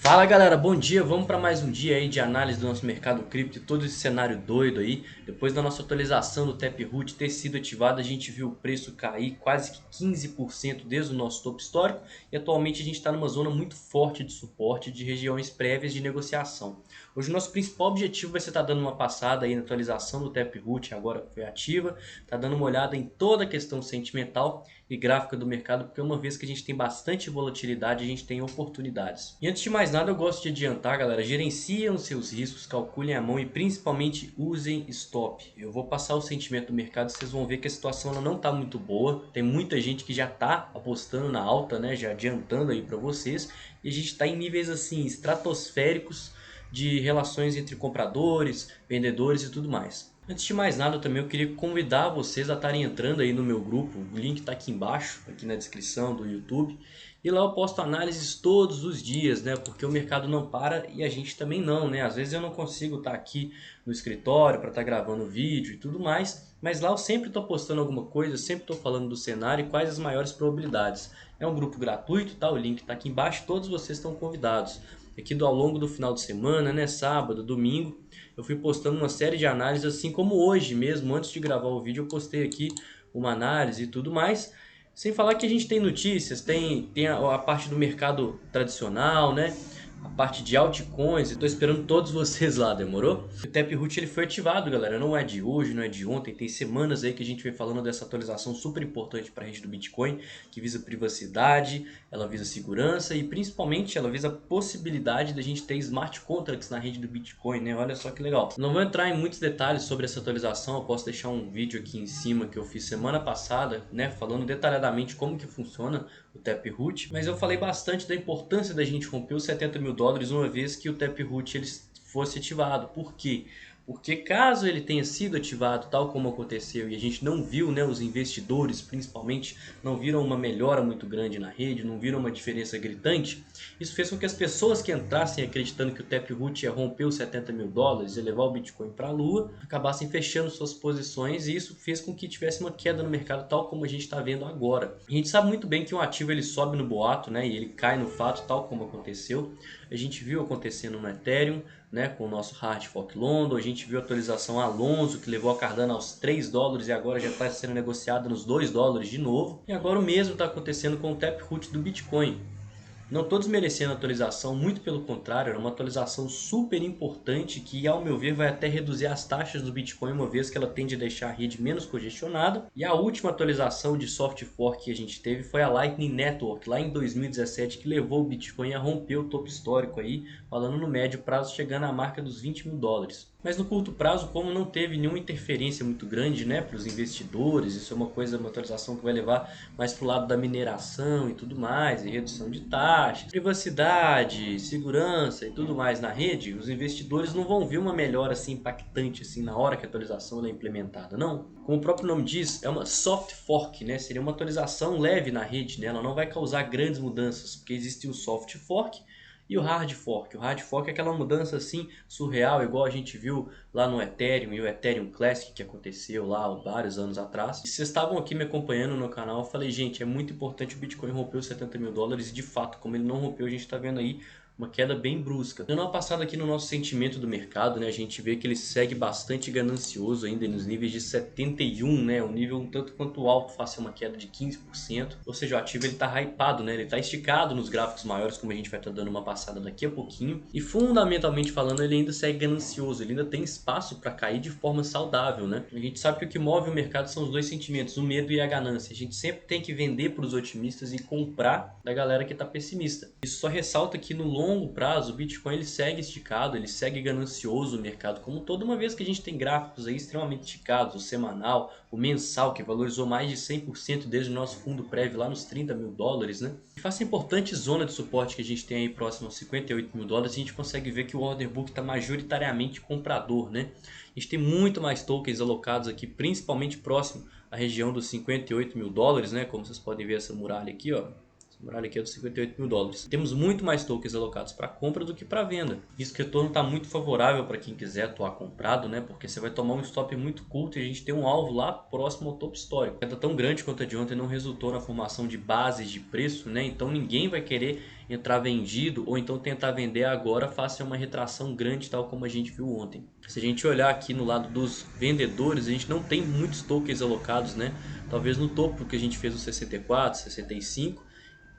Fala galera, bom dia, vamos para mais um dia aí de análise do nosso mercado cripto e todo esse cenário doido aí. Depois da nossa atualização do Taproot ter sido ativada, a gente viu o preço cair quase que 15% desde o nosso topo histórico e atualmente a gente está numa zona muito forte de suporte de regiões prévias de negociação. Hoje o nosso principal objetivo vai ser estar dando uma passada aí na atualização do Taproot, agora que foi ativa, tá dando uma olhada em toda a questão sentimental e gráfica do mercado, porque uma vez que a gente tem bastante volatilidade, a gente tem oportunidades. E antes de mais nada, eu gosto de adiantar, galera, gerenciem os seus riscos, calculem a mão e principalmente usem stop. Eu vou passar o sentimento do mercado, vocês vão ver que a situação ela não está muito boa. Tem muita gente que já está apostando na alta, né, já adiantando aí para vocês, e a gente está em níveis assim estratosféricos de relações entre compradores, vendedores e tudo mais. Antes de mais nada, também eu queria convidar vocês a estarem entrando aí no meu grupo. O link está aqui embaixo, aqui na descrição do YouTube. E lá eu posto análises todos os dias, né? Porque o mercado não para e a gente também não, né? Às vezes eu não consigo estar aqui no escritório para estar gravando vídeo e tudo mais. Mas lá eu sempre estou postando alguma coisa, sempre estou falando do cenário e quais as maiores probabilidades. É um grupo gratuito, tá? O link está aqui embaixo, todos vocês estão convidados. Aqui ao longo do final de semana, né? Sábado, domingo, eu fui postando uma série de análises, assim como hoje mesmo, antes de gravar o vídeo, eu postei aqui uma análise e tudo mais. Sem falar que a gente tem notícias, tem a parte do mercado tradicional, né? A parte de altcoins, estou esperando todos vocês lá, demorou? O Taproot ele foi ativado, galera, não é de hoje, não é de ontem, tem semanas aí que a gente vem falando dessa atualização super importante para a rede do Bitcoin, que visa privacidade, ela visa segurança e principalmente ela visa a possibilidade da gente ter smart contracts na rede do Bitcoin, né? Olha só que legal. Não vou entrar em muitos detalhes sobre essa atualização, eu posso deixar um vídeo aqui em cima que eu fiz semana passada, né, falando detalhadamente como que funciona o Taproot, mas eu falei bastante da importância da gente romper os 70 mil dólares uma vez que o Taproot ele fosse ativado. Por quê? Porque caso ele tenha sido ativado tal como aconteceu e a gente não viu, né, os investidores principalmente não viram uma melhora muito grande na rede, não viram uma diferença gritante, isso fez com que as pessoas que entrassem acreditando que o Taproot ia romper os 70 mil dólares e levar o Bitcoin para a lua, acabassem fechando suas posições e isso fez com que tivesse uma queda no mercado tal como a gente está vendo agora. A gente sabe muito bem que um ativo ele sobe no boato, né, e ele cai no fato tal como aconteceu. A gente viu acontecendo no Ethereum, né, com o nosso Hard Fork London, a gente viu a atualização Alonso que levou a Cardano aos 3 dólares e agora já está sendo negociada nos 2 dólares de novo. E agora o mesmo está acontecendo com o Taproot do Bitcoin. Não estou desmerecendo a atualização, muito pelo contrário, é uma atualização super importante que, ao meu ver, vai até reduzir as taxas do Bitcoin, uma vez que ela tende a deixar a rede menos congestionada. E a última atualização de soft fork que a gente teve foi a Lightning Network, lá em 2017, que levou o Bitcoin a romper o topo histórico aí, falando no médio prazo, chegando à marca dos 20 mil dólares. Mas no curto prazo, como não teve nenhuma interferência muito grande, né, para os investidores, isso é uma atualização que vai levar mais para o lado da mineração e tudo mais, e redução de taxas, privacidade, segurança e tudo mais na rede, os investidores não vão ver uma melhora assim impactante assim na hora que a atualização é implementada, não. Como o próprio nome diz, é uma soft fork, né, seria uma atualização leve na rede, né, ela não vai causar grandes mudanças, porque existe o soft fork e o hard fork. O hard fork é aquela mudança assim surreal, igual a gente viu lá no Ethereum e o Ethereum Classic que aconteceu lá há vários anos atrás. E vocês estavam aqui me acompanhando no canal, eu falei, gente, é muito importante o Bitcoin romper os 70 mil dólares e de fato, como ele não rompeu, a gente está vendo aí uma queda bem brusca. Dando uma passada aqui no nosso sentimento do mercado, né, a gente vê que ele segue bastante ganancioso ainda nos níveis de 71, né, um nível um tanto quanto alto face a uma queda de 15%. Ou seja, o ativo ele está hypado, né, ele está esticado nos gráficos maiores, como a gente vai estar dando uma passada daqui a pouquinho. E fundamentalmente falando, ele ainda segue ganancioso, ele ainda tem espaço para cair de forma saudável, né. A gente sabe que o que move o mercado são os dois sentimentos, o medo e a ganância. A gente sempre tem que vender para os otimistas e comprar da galera que está pessimista. Isso só ressalta que no longo prazo o Bitcoin ele segue esticado, ele segue ganancioso o mercado como todo, uma vez que a gente tem gráficos aí extremamente esticados, o semanal, o mensal que valorizou mais de 100% desde o nosso fundo prévio lá nos 30 mil dólares, né? E face a importante zona de suporte que a gente tem aí próximo aos 58 mil dólares, a gente consegue ver que o order book está majoritariamente comprador, né? A gente tem muito mais tokens alocados aqui, principalmente próximo à região dos 58 mil dólares, né? Como vocês podem ver essa muralha aqui, ó. A muralha aqui é dos 58 mil dólares. Temos muito mais tokens alocados para compra do que para venda. Isso que o retorno está muito favorável para quem quiser atuar comprado, né? Porque você vai tomar um stop muito curto e a gente tem um alvo lá próximo ao topo histórico. A queda tão grande quanto a de ontem não resultou na formação de bases de preço, né? Então ninguém vai querer entrar vendido ou então tentar vender agora faça uma retração grande, tal como a gente viu ontem. Se a gente olhar aqui no lado dos vendedores, a gente não tem muitos tokens alocados, né? Talvez no topo que a gente fez os 64, 65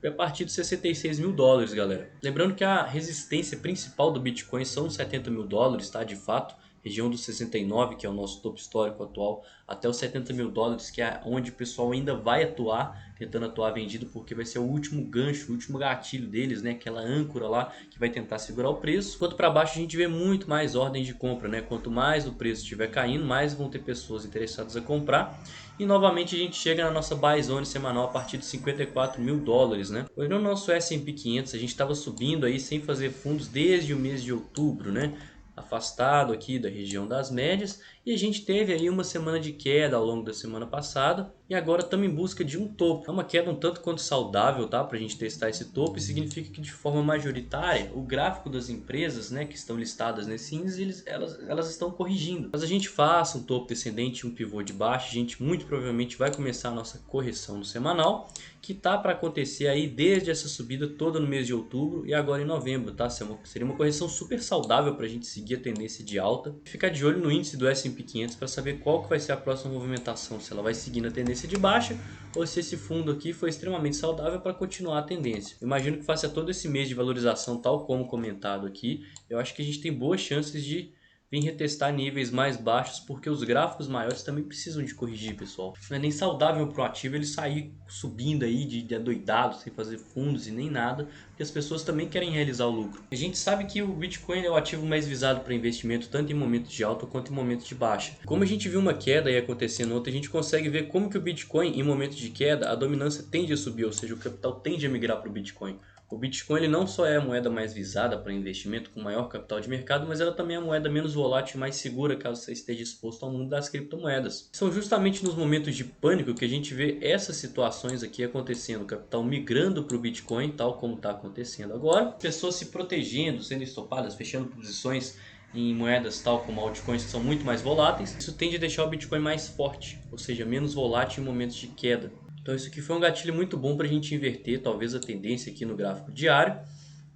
e a partir de 66 mil dólares, galera. Lembrando que a resistência principal do Bitcoin são os 70 mil dólares, tá? De fato, região dos 69, que é o nosso topo histórico atual, até os 70 mil dólares, que é onde o pessoal ainda vai atuar, tentando atuar vendido, porque vai ser o último gancho, o último gatilho deles, né? Aquela âncora lá que vai tentar segurar o preço. Quanto para baixo a gente vê muito mais ordens de compra, né? Quanto mais o preço estiver caindo, mais vão ter pessoas interessadas a comprar. E novamente a gente chega na nossa buy zone semanal a partir de 54 mil dólares, né? Olhando o nosso S&P 500, a gente estava subindo aí sem fazer fundos desde o mês de outubro, né? Afastado aqui da região das médias, e a gente teve aí uma semana de queda ao longo da semana passada e agora estamos em busca de um topo. É uma queda um tanto quanto saudável, tá? Para a gente testar esse topo, e significa que de forma majoritária o gráfico das empresas, né, que estão listadas nesse índice, elas estão corrigindo. Mas a gente faça um topo descendente e um pivô de baixo, a gente muito provavelmente vai começar a nossa correção no semanal, que tá para acontecer aí desde essa subida toda no mês de outubro e agora em novembro, tá? Seria uma correção super saudável para a gente seguir a tendência de alta. Ficar de olho no índice do S&P 500 para saber qual que vai ser a próxima movimentação, se ela vai seguir na tendência de baixa ou se esse fundo aqui foi extremamente saudável para continuar a tendência. Eu imagino que faça todo esse mês de valorização, tal como comentado aqui, eu acho que a gente tem boas chances de vir retestar níveis mais baixos, porque os gráficos maiores também precisam de corrigir, pessoal. Não é nem saudável para o ativo ele sair subindo aí de adoidado, sem fazer fundos e nem nada, porque as pessoas também querem realizar o lucro. A gente sabe que o Bitcoin é o ativo mais visado para investimento, tanto em momentos de alta quanto em momentos de baixa. Como a gente viu uma queda aí acontecendo ontem, a gente consegue ver como que o Bitcoin, em momentos de queda, a dominância tende a subir, ou seja, o capital tende a migrar para o Bitcoin. O Bitcoin ele não só é a moeda mais visada para investimento com maior capital de mercado, mas ela também é a moeda menos volátil e mais segura caso você esteja exposto ao mundo das criptomoedas. São justamente nos momentos de pânico que a gente vê essas situações aqui acontecendo, o capital migrando para o Bitcoin, tal como está acontecendo agora, pessoas se protegendo, sendo estopadas, fechando posições em moedas tal como altcoins que são muito mais voláteis. Isso tende a deixar o Bitcoin mais forte, ou seja, menos volátil em momentos de queda. Então isso aqui foi um gatilho muito bom para a gente inverter talvez a tendência aqui no gráfico diário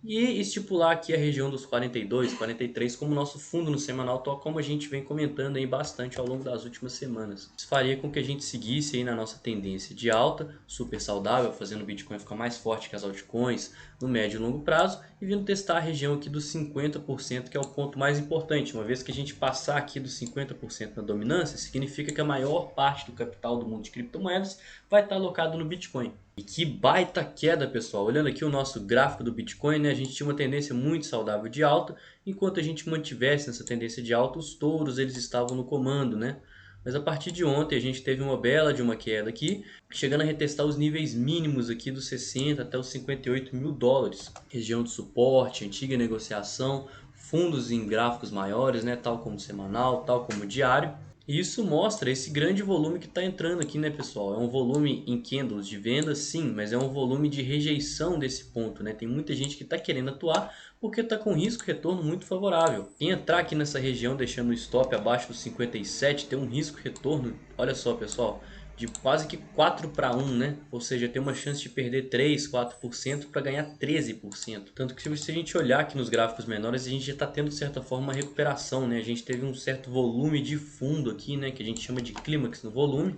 e estipular aqui a região dos 42, 43 como nosso fundo no semanal, tal como a gente vem comentando aí bastante ao longo das últimas semanas. Isso faria com que a gente seguisse aí na nossa tendência de alta, super saudável, fazendo o Bitcoin ficar mais forte que as altcoins no médio e longo prazo e vindo testar a região aqui dos 50%, que é o ponto mais importante. Uma vez que a gente passar aqui dos 50% na dominância, significa que a maior parte do capital do mundo de criptomoedas vai estar alocado no Bitcoin. E que baita queda, pessoal. Olhando aqui o nosso gráfico do Bitcoin, né, a gente tinha uma tendência muito saudável de alta. Enquanto a gente mantivesse essa tendência de alta, os touros eles estavam no comando, né? Mas a partir de ontem a gente teve uma bela de uma queda aqui, chegando a retestar os níveis mínimos aqui dos 60 até os 58 mil dólares. Região de suporte, antiga negociação, fundos em gráficos maiores, né, tal como semanal, tal como diário. E isso mostra esse grande volume que está entrando aqui, né, pessoal? É um volume em candles de venda, sim, mas é um volume de rejeição desse ponto, né? Tem muita gente que está querendo atuar porque está com risco retorno muito favorável. Quem entrar aqui nessa região deixando o stop abaixo dos 57 tem um risco retorno, olha só, pessoal, de quase que 4 para 1, né? Ou seja, tem uma chance de perder 3, 4% para ganhar 13%. Tanto que se a gente olhar aqui nos gráficos menores, a gente já está tendo de certa forma uma recuperação, né? A gente teve um certo volume de fundo aqui, né? Que a gente chama de clímax no volume,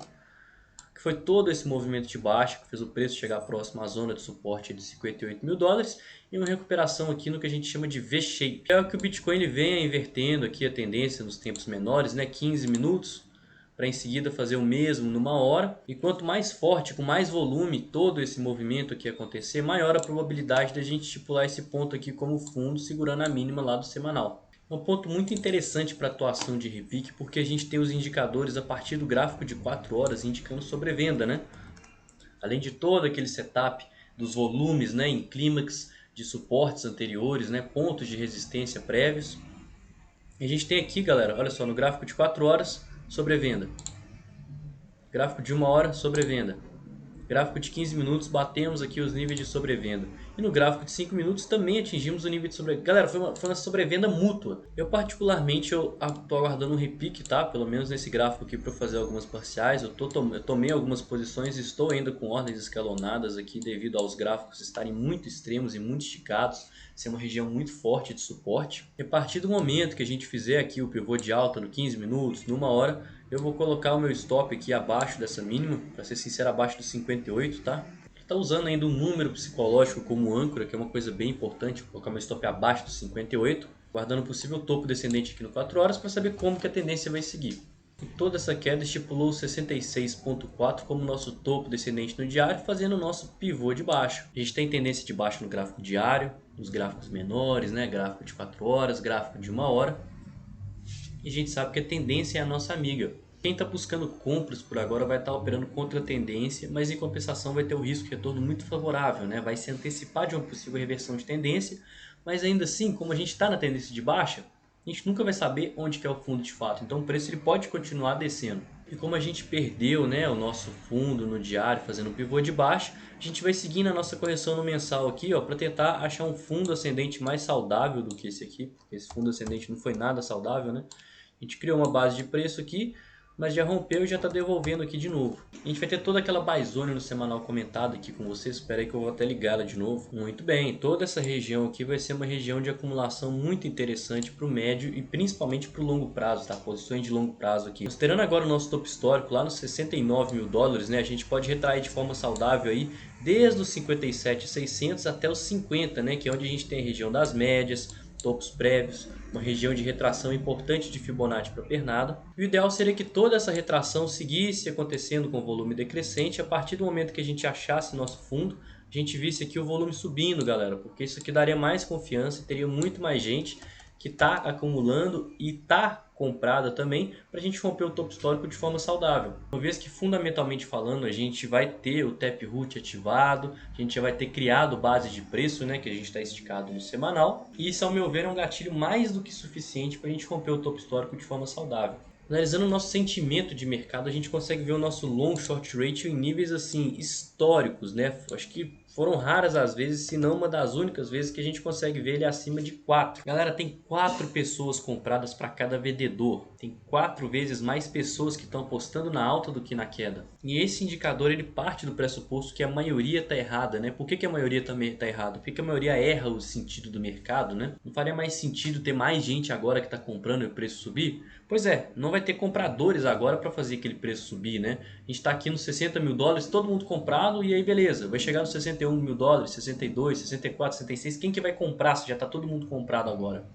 que foi todo esse movimento de baixa que fez o preço chegar próximo à zona de suporte de 58 mil dólares e uma recuperação aqui no que a gente chama de V-shape. É o que o Bitcoin ele vem invertendo aqui a tendência nos tempos menores, né? 15 minutos. Para em seguida fazer o mesmo numa hora. E quanto mais forte, com mais volume todo esse movimento aqui acontecer, maior a probabilidade da gente estipular esse ponto aqui como fundo, segurando a mínima lá do semanal. É um ponto muito interessante para a atuação de repique, porque a gente tem os indicadores a partir do gráfico de 4 horas indicando sobrevenda, né? Além de todo aquele setup dos volumes, né, em clímax, de suportes anteriores, né, pontos de resistência prévios. E a gente tem aqui, galera, olha só, no gráfico de 4 horas, sobrevenda. Gráfico de 1 hora, sobrevenda. Gráfico de 15 minutos, batemos aqui os níveis de sobrevenda. E no gráfico de 5 minutos também atingimos o nível de sobrevenda. Galera, foi uma sobrevenda mútua. Eu particularmente tô aguardando um repique, tá? Pelo menos nesse gráfico aqui para fazer algumas parciais. Eu tomei algumas posições e estou ainda com ordens escalonadas aqui devido aos gráficos estarem muito extremos e muito esticados. Ser uma região muito forte de suporte. E a partir do momento que a gente fizer aqui o pivô de alta no 15 minutos, numa hora, eu vou colocar o meu stop aqui abaixo dessa mínima, para ser sincero, abaixo dos 58, tá? Está usando ainda um número psicológico como âncora, que é uma coisa bem importante, vou colocar meu stop abaixo dos 58, guardando um possível topo descendente aqui no 4 horas para saber como que a tendência vai seguir. E toda essa queda estipulou 66.4 como nosso topo descendente no diário, fazendo o nosso pivô de baixo. A gente tem tendência de baixo no gráfico diário, nos gráficos menores, né? Gráfico de 4 horas, gráfico de 1 hora. E a gente sabe que a tendência é a nossa amiga. Quem está buscando compras por agora vai estar operando contra a tendência, mas em compensação vai ter o risco de retorno muito favorável, né? Vai se antecipar de uma possível reversão de tendência, mas ainda assim, como a gente está na tendência de baixa, a gente nunca vai saber onde que é o fundo de fato, então o preço ele pode continuar descendo. E como a gente perdeu, né, o nosso fundo no diário fazendo um pivô de baixa, a gente vai seguindo a nossa correção no mensal aqui, ó, para tentar achar um fundo ascendente mais saudável do que esse aqui, porque esse fundo ascendente não foi nada saudável, né? A gente criou uma base de preço aqui, mas já rompeu e já está devolvendo aqui de novo. A gente vai ter toda aquela buy zone no semanal comentado aqui com vocês. Espera aí que eu vou até ligar ela de novo. Muito bem, toda essa região aqui vai ser uma região de acumulação muito interessante para o médio e principalmente para o longo prazo, tá? Posições de longo prazo aqui. Considerando agora o nosso topo histórico lá nos 69 mil dólares, né? A gente pode retrair de forma saudável aí desde os 57.600 até os 50, né? Que é onde a gente tem a região das médias, topos prévios, uma região de retração importante de Fibonacci para pernada. E o ideal seria que toda essa retração seguisse acontecendo com volume decrescente. A partir do momento que a gente achasse nosso fundo, a gente visse aqui o volume subindo, galera, porque isso aqui daria mais confiança e teria muito mais gente que está acumulando e está comprada também para a gente romper o topo histórico de forma saudável. Uma vez que fundamentalmente falando a gente vai ter o Taproot ativado, a gente já vai ter criado base de preço, né, que a gente está esticado no semanal, e isso ao meu ver é um gatilho mais do que suficiente para a gente romper o topo histórico de forma saudável. Analisando o nosso sentimento de mercado, a gente consegue ver o nosso long short ratio em níveis assim históricos, né? Acho que foram raras as vezes, se não uma das únicas vezes que a gente consegue ver ele acima de 4. Galera, tem 4 pessoas compradas para cada vendedor. Tem 4 vezes mais pessoas que estão apostando na alta do que na queda. E esse indicador ele parte do pressuposto que a maioria está errada, né? Por que a maioria também está errada? Porque a maioria erra o sentido do mercado, né? Não faria mais sentido ter mais gente agora que está comprando e o preço subir? Pois é, não vai ter compradores agora para fazer aquele preço subir, né? A gente está aqui nos 60 mil dólares, todo mundo comprado e aí beleza, vai chegar nos 61 mil dólares, 62, 64, 66, quem que vai comprar se já está todo mundo comprado agora?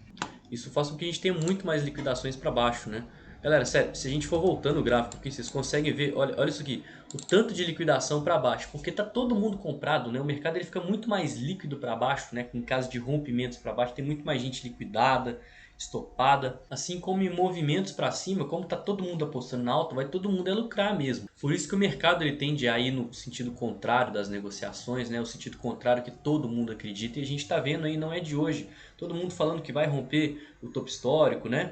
Isso faz com que a gente tenha muito mais liquidações para baixo, né? Galera, sério, se a gente for voltando o gráfico aqui, vocês conseguem ver, olha isso aqui, o tanto de liquidação para baixo, porque tá todo mundo comprado, né? O mercado ele fica muito mais líquido para baixo, né? Em caso de rompimentos para baixo, tem muito mais gente liquidada, estopada, assim como em movimentos para cima, como tá todo mundo apostando na alta, vai todo mundo lucrar mesmo. Por isso que o mercado ele tende a ir no sentido contrário das negociações, né? O sentido contrário que todo mundo acredita, e a gente está vendo aí, não é de hoje, todo mundo falando que vai romper o topo histórico, né?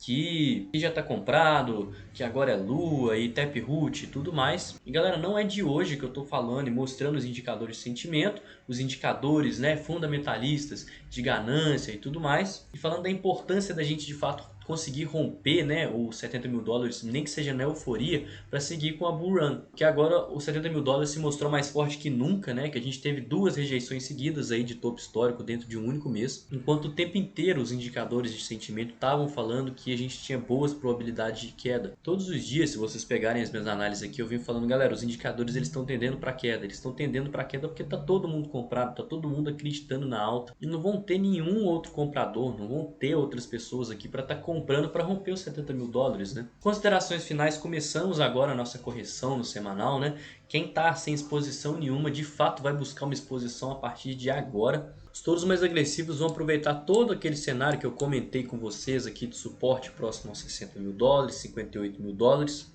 Que já está comprado, que agora é Lua e Taproot e tudo mais. E galera, não é de hoje que eu estou falando e mostrando os indicadores de sentimento, os indicadores, né, fundamentalistas de ganância e tudo mais. E falando da importância da gente de fato conseguir romper, né, os 70 mil dólares, nem que seja na euforia, para seguir com a bull run. Que agora os 70 mil dólares se mostrou mais forte que nunca, né, que a gente teve 2 rejeições seguidas aí de topo histórico dentro de um único mês. Enquanto o tempo inteiro os indicadores de sentimento estavam falando que a gente tinha boas probabilidades de queda. Todos os dias, se vocês pegarem as minhas análises aqui, eu vim falando, galera, os indicadores eles estão tendendo para queda. Eles estão tendendo para queda porque tá todo mundo comprado, tá todo mundo acreditando na alta. E não vão ter nenhum outro comprador, não vão ter outras pessoas aqui para estar comprando para romper os 70 mil dólares, né? Considerações finais, começamos agora a nossa correção no semanal, né? Quem tá sem exposição nenhuma, de fato vai buscar uma exposição a partir de agora. Os touros mais agressivos vão aproveitar todo aquele cenário que eu comentei com vocês aqui de suporte próximo aos 60 mil dólares, 58 mil dólares.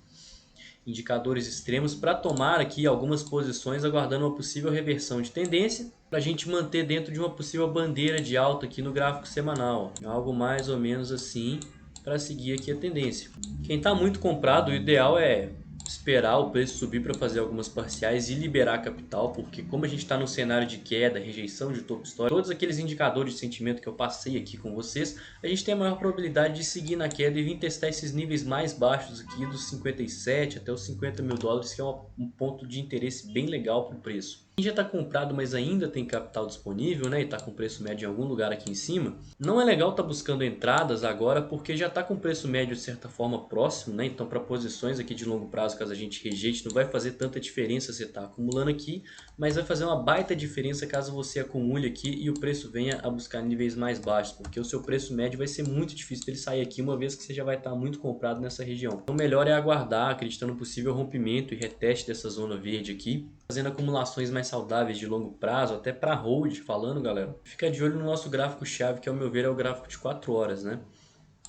Indicadores extremos para tomar aqui algumas posições aguardando uma possível reversão de tendência para a gente manter dentro de uma possível bandeira de alta aqui no gráfico semanal, algo mais ou menos assim para seguir aqui a tendência. Quem está muito comprado, o ideal é esperar o preço subir para fazer algumas parciais e liberar capital, porque como a gente está num cenário de queda, rejeição de topo histórico, todos aqueles indicadores de sentimento que eu passei aqui com vocês, a gente tem a maior probabilidade de seguir na queda e vir testar esses níveis mais baixos aqui dos 57 até os 50 mil dólares, que é um ponto de interesse bem legal para o preço. Quem já está comprado, mas ainda tem capital disponível, né, e está com preço médio em algum lugar aqui em cima, não é legal estar buscando entradas agora porque já está com preço médio de certa forma próximo, né? Então para posições aqui de longo prazo, caso a gente rejeite, não vai fazer tanta diferença você estar acumulando aqui, mas vai fazer uma baita diferença caso você acumule aqui e o preço venha a buscar níveis mais baixos, porque o seu preço médio vai ser muito difícil dele sair aqui, uma vez que você já vai estar muito comprado nessa região. Então o melhor é aguardar, acreditando no possível rompimento e reteste dessa zona verde aqui, fazendo acumulações mais saudáveis de longo prazo, até para hold, falando galera. Fica de olho no nosso gráfico chave, que ao meu ver é o gráfico de 4 horas, né?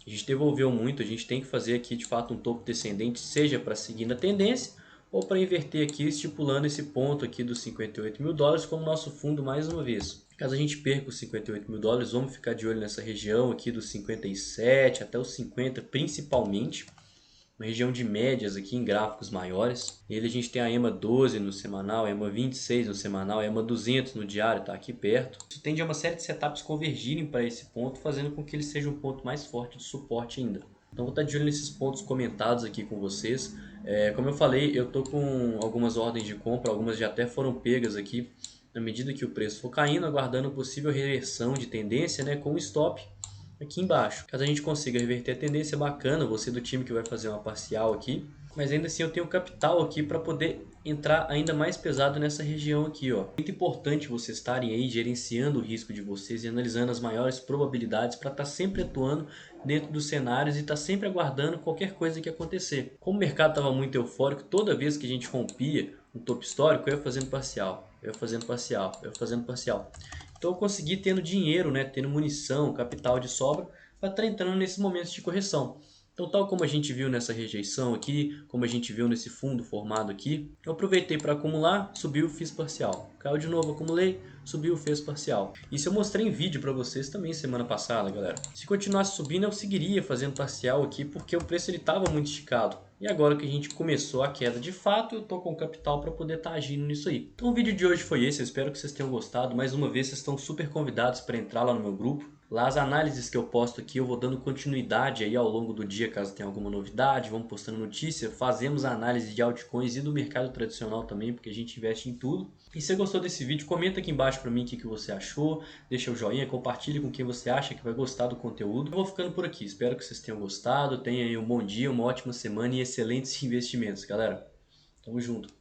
A gente devolveu muito, a gente tem que fazer aqui de fato um topo descendente, seja para seguir na tendência ou para inverter aqui, estipulando esse ponto aqui dos 58 mil dólares como nosso fundo mais uma vez. Caso a gente perca os 58 mil dólares, vamos ficar de olho nessa região aqui dos 57 até os 50 principalmente. Uma região de médias aqui em gráficos maiores. Nele a gente tem a EMA 12 no semanal, a EMA 26 no semanal, a EMA 200 no diário, está aqui perto. Isso tende a uma série de setups convergirem para esse ponto, fazendo com que ele seja um ponto mais forte de suporte ainda. Então vou estar de olho nesses pontos comentados aqui com vocês. Como eu falei, eu estou com algumas ordens de compra, algumas já até foram pegas aqui na medida que o preço for caindo, aguardando possível reversão de tendência, né, com stop aqui embaixo. Caso a gente consiga reverter a tendência, bacana, você do time que vai fazer uma parcial aqui, mas ainda assim eu tenho capital aqui para poder entrar ainda mais pesado nessa região aqui, ó. Muito importante vocês estarem aí gerenciando o risco de vocês e analisando as maiores probabilidades para estar sempre atuando dentro dos cenários e estar sempre aguardando qualquer coisa que acontecer. Como o mercado estava muito eufórico, toda vez que a gente rompia um topo histórico, eu ia fazendo parcial, eu ia fazendo parcial, eu ia fazendo parcial. Então eu consegui tendo dinheiro, né, tendo munição, capital de sobra para estar entrando nesses momentos de correção. Então tal como a gente viu nessa rejeição aqui, como a gente viu nesse fundo formado aqui, eu aproveitei para acumular, subiu, fiz parcial. Caiu de novo, acumulei, subiu, fez parcial. Isso eu mostrei em vídeo para vocês também semana passada, galera. Se continuasse subindo eu seguiria fazendo parcial aqui porque o preço ele estava muito esticado. E agora que a gente começou a queda de fato, eu tô com capital para poder estar agindo nisso aí. Então o vídeo de hoje foi esse, eu espero que vocês tenham gostado. Mais uma vez, vocês estão super convidados para entrar lá no meu grupo. Lá as análises que eu posto aqui, eu vou dando continuidade aí ao longo do dia, caso tenha alguma novidade, vamos postando notícia, fazemos a análise de altcoins e do mercado tradicional também, porque a gente investe em tudo. E se você gostou desse vídeo, comenta aqui embaixo para mim o que você achou, deixa o joinha, compartilhe com quem você acha que vai gostar do conteúdo. Eu vou ficando por aqui, espero que vocês tenham gostado, tenham aí um bom dia, uma ótima semana e excelentes investimentos, galera. Tamo junto.